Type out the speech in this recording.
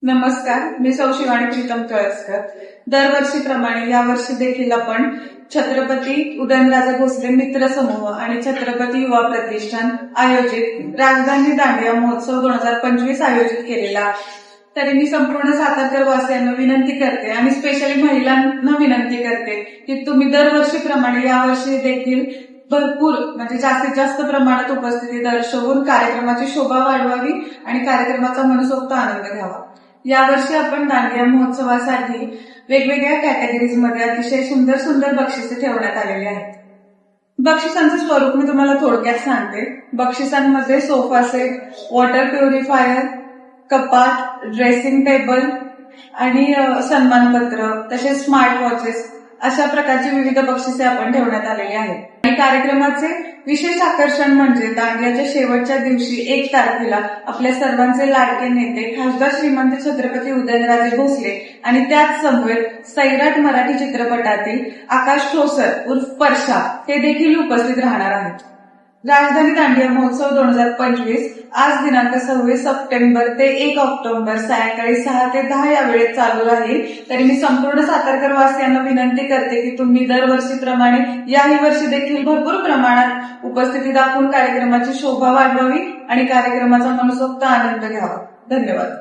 नमस्कार, मी सौ शिवानी प्रीतम कळसकर. दरवर्षीप्रमाणे यावर्षी देखील आपण छत्रपती उदयनराजे भोसले मित्र समूह आणि छत्रपती युवा प्रतिष्ठान आयोजित राजधानी दांडिया महोत्सव 2025 आयोजित केलेला. तरी मी संपूर्ण सातारकर वासियांना विनंती करते आणि स्पेशली महिलांना विनंती करते की तुम्ही दरवर्षीप्रमाणे यावर्षी देखील भरपूर म्हणजे जास्तीत जास्त प्रमाणात उपस्थिती दर्शवून कार्यक्रमाची शोभा वाढवावी आणि कार्यक्रमाचा मनसोक्त आनंद घ्यावा. यावर्षी आपण दांडिया महोत्सवासाठी वेगवेगळ्या कॅटेगरीजमध्ये अतिशय सुंदर सुंदर बक्षिसे ठेवण्यात आलेली आहेत. बक्षिसांचं स्वरूप मी तुम्हाला थोडक्यात सांगते. बक्षिसांमध्ये सोफा सेट, वॉटर प्युरिफायर, कपाट, ड्रेसिंग टेबल आणि सन्मानपत्र, तसेच स्मार्ट वॉचेस अशा प्रकारची विविध बक्षिसे आपण ठेवण्यात आलेली आहेत. आणि कार्यक्रमाचे विशेष आकर्षण म्हणजे दांडियाच्या शेवटच्या दिवशी 1 तारखेला आपल्या सर्वांचे लाडके नेते खासदार श्रीमंत छत्रपती उदयनराजे भोसले आणि त्याच समवेत सैराट मराठी चित्रपटातील आकाश ठोसर उर्फ परशा हे देखील उपस्थित राहणार आहेत. राजधानी दांडिया महोत्सव 2025 आज दिनांक 26 सप्टेंबर ते 1 ऑक्टोबर सायंकाळी 6 ते 10 या वेळेत चालू राहील. तरी मी संपूर्ण सातारकर वासियांना विनंती करते की तुम्ही दरवर्षीप्रमाणे याही वर्षी देखील भरपूर प्रमाणात उपस्थिती दाखवून कार्यक्रमाची शोभा वाढवावी आणि कार्यक्रमाचा मनसोक्त आनंद घ्यावा. धन्यवाद.